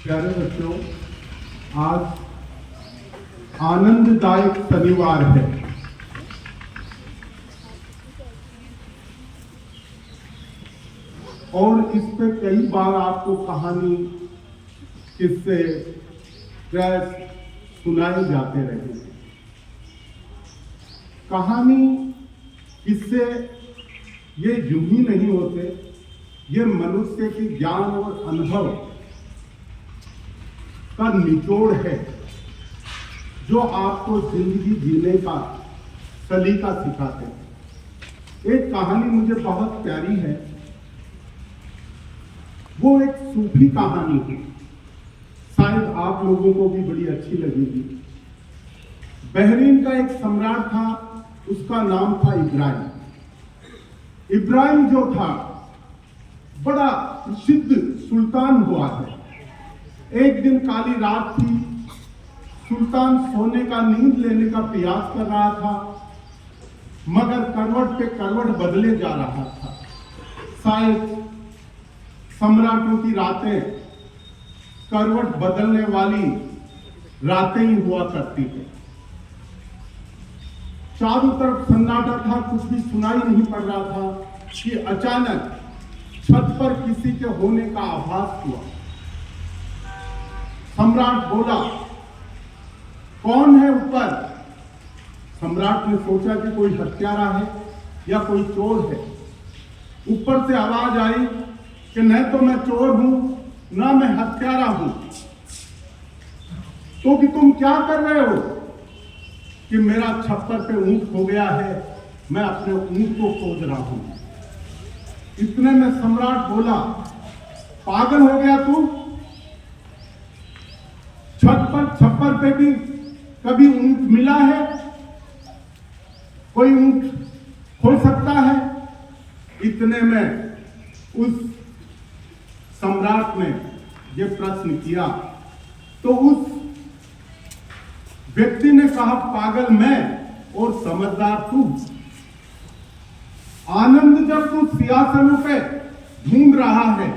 प्यारे बच्चों, आज आनंददायक शनिवार है। और इस पे कई बार आपको कहानी, किस्से, सुनाए जाते रहे। कहानी, किस्से ये यूं ही नहीं होते, ये मनुष्य के ज्ञान और अनुभव का निचोड़ है, जो आपको जिंदगी जीने का सलीका सिखाते हैं। एक कहानी मुझे बहुत प्यारी है, वो एक सूफी कहानी है, शायद आप लोगों को भी बड़ी अच्छी लगेगी। बहरीन का एक सम्राट था, उसका नाम था इब्राहिम। इब्राहिम जो था बड़ा प्रसिद्ध सुल्तान हुआ है। एक दिन काली रात थी, सुल्तान सोने का, नींद लेने का प्रयास कर रहा था, मगर करवट पे करवट बदले जा रहा था। शायद सम्राटों की रातें करवट बदलने वाली रातें ही हुआ करती थी। चारों तरफ सन्नाटा था, कुछ भी सुनाई नहीं पड़ रहा था कि अचानक छत पर किसी के होने का आभास हुआ। सम्राट बोला, कौन है ऊपर? सम्राट ने सोचा कि कोई हत्यारा है या कोई चोर है। ऊपर से आवाज आई कि न तो मैं चोर हूं, ना मैं हत्यारा हूं। तो कि तुम क्या कर रहे हो? कि मेरा छप्पर पे ऊंट हो गया है, मैं अपने ऊंट को खोज रहा हूं। इतने में सम्राट बोला, पागल हो गया तू? छप्पर पे भी कभी ऊंट मिला है? कोई ऊंट हो सकता है? इतने में उस सम्राट ने ये प्रश्न किया, तो उस व्यक्ति ने कहा, पागल मैं और समझदार तू। आनंद जब तू सिंहासनों पे ढूंढ रहा है,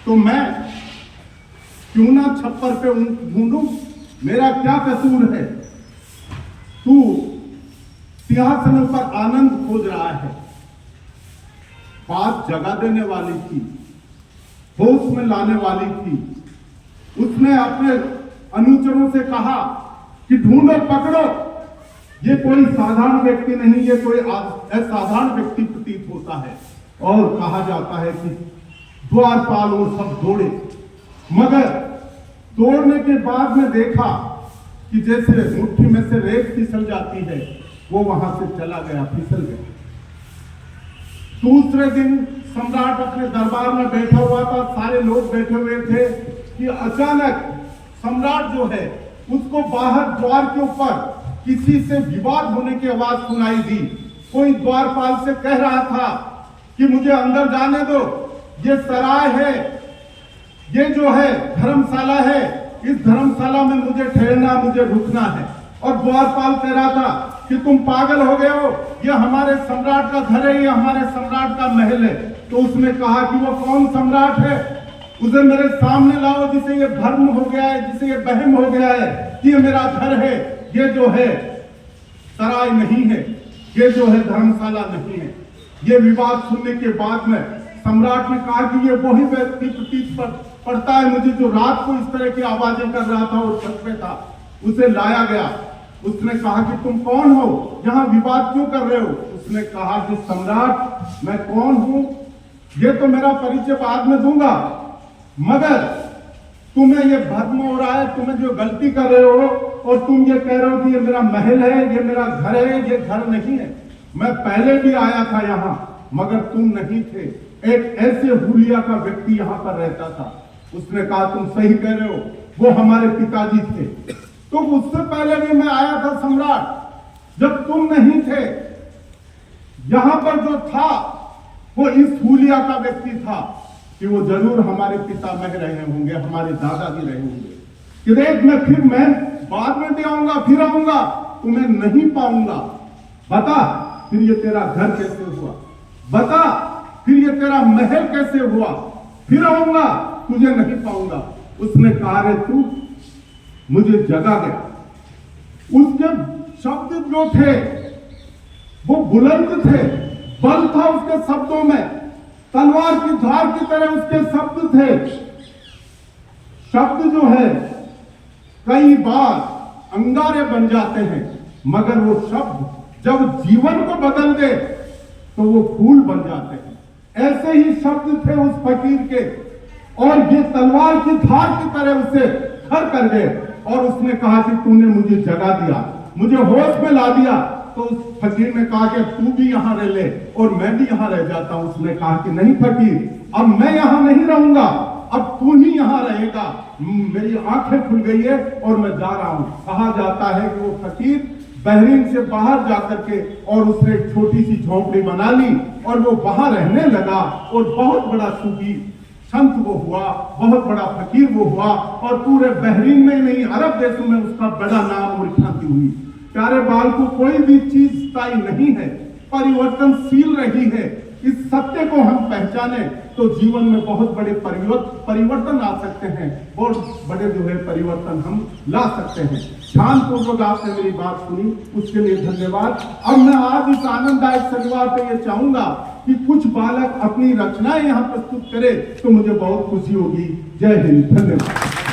तो मैं क्यों ना छप्पर पे ढूंढूं? मेरा क्या कसूर है? तू सिंहासनों पर आनंद खोज रहा है। बात जगा देने वाली थी, होश में लाने वाली थी। उसने अपने अनुचरों से कहा कि ढूंढो, पकड़ो, ये कोई साधारण व्यक्ति नहीं, ये कोई असाधारण व्यक्ति प्रतीत होता है। और कहा जाता है कि द्वारपाल वो सब दौड़े, मगर दौड़ने के बाद में देखा कि जैसे मुट्ठी में से रेत फिसल जाती है, वो वहां से चला गया, फिसल गया। दूसरे दिन सम्राट अपने दरबार में बैठा हुआ था, सारे लोग बैठे हुए थे कि अचानक सम्राट जो है, उसको बाहर द्वार के ऊपर किसी से विवाद होने की आवाज सुनाई दी। कोई द्वारपाल से कह रहा था कि मुझे अंदर जाने दो, ये सराय है, ये जो है धर्मशाला है, इस धर्मशाला में मुझे ठहरना, मुझे रुकना है। और द्वारपाल कह रहा था कि तुम पागल हो गए हो, ये हमारे सम्राट का घर है, ये हमारे सम्राट का महल है। तो उसने कहा कि वो कौन सम्राट है, उसे मेरे सामने लाओ, जिसे ये भ्रम हो गया है, जिसे ये वहम हो गया है कि ये मेरा घर है, ये जो है सराय नहीं है, ये जो है धर्मशाला नहीं है। ये विवाद सुनने के बाद में सम्राट ने कहा कि ये वही व्यक्ति प्रतीत पड़ता है मुझे, जो रात को इस तरह की आवाजें कर रहा था और छत पे था। उसे लाया गया। उसने कहा कि तुम कौन हो, यहाँ विवाद क्यों कर रहे हो? उसने कहा कि सम्राट, मैं कौन हूं ये तो मेरा परिचय बाद में दूंगा, मगर तुम्हें ये भ्रम हो रहा है, तुम्हें जो गलती कर रहे हो, और तुम ये कह रहे हो कि ये मेरा महल है, ये मेरा घर है, ये घर नहीं है। मैं पहले भी आया था यहाँ, मगर तुम नहीं थे। एक ऐसे हुलिया का व्यक्ति यहाँ पर रहता था। उसने कहा, तुम सही कह रहे हो, वो हमारे पिताजी थे। तो उससे पहले भी मैं आया था सम्राट, जब तुम नहीं थे। यहां पर जो था वो इस हुलिया का व्यक्ति था कि वो जरूर हमारे पिता मह रहे होंगे, हमारे दादा भी रहे होंगे। कि देख, मैं बाद में भी आऊंगा, फिर आऊंगा, तुम्हें नहीं पाऊंगा। बता, फिर ये तेरा घर कैसे हुआ? बता, फिर ये तेरा महल कैसे हुआ? फिर आऊंगा, तुझे नहीं पाऊंगा। उसने कहा रे तू मुझे जगा गया। उसके शब्द जो थे वो बुलंद थे, बल था उसके शब्दों में, तलवार की धार की तरह उसके शब्द थे। शब्द जो है कई बार अंगारे बन जाते हैं, मगर वो शब्द जब जीवन को बदल दे तो वो फूल बन जाते हैं। ऐसे ही शब्द थे उस फकीर के, और ये तलवार की धार की तरह उसे घर कर गए। और उसने कहा कि तूने मुझे जगा दिया, मुझे होश में ला दिया। तो उस फकीर ने कहा कि तू भी यहां रह ले और मैं भी यहां रह जाता हूं। उसने कहा कि नहीं फकीर, अब मैं यहां नहीं रहूंगा, अब तू ही यहां रहेगा। मेरी आंखें खुल गई है और मैं जा रहा हूं। कहा जाता है कि वो फकीर बहरीन से बाहर जाकर के और उसने एक छोटी सी झोंपड़ी बना ली और वो वहां रहने लगा, और बहुत बड़ा सूफी संत वो हुआ, बहुत बड़ा फकीर वो हुआ, और पूरे बहरीन में नहीं अरब देशों में उसका बड़ा नाम और ख्याति हुई। प्यारे बाल को कोई भी चीज स्थायी नहीं है, परिवर्तनशील रही है। इस सत्य को हम पहचाने तो जीवन में बहुत बड़े परिवर्तन आ सकते हैं, बहुत बड़े जो है परिवर्तन हम ला सकते हैं। ध्यानपूर्वक आपने मेरी बात सुनी, उसके लिए धन्यवाद। अब मैं आज इस आनंददायक शनिवार पे ये चाहूंगा कि कुछ बालक अपनी रचनाएं यहाँ प्रस्तुत करे तो मुझे बहुत खुशी होगी। जय हिंद, धन्यवाद।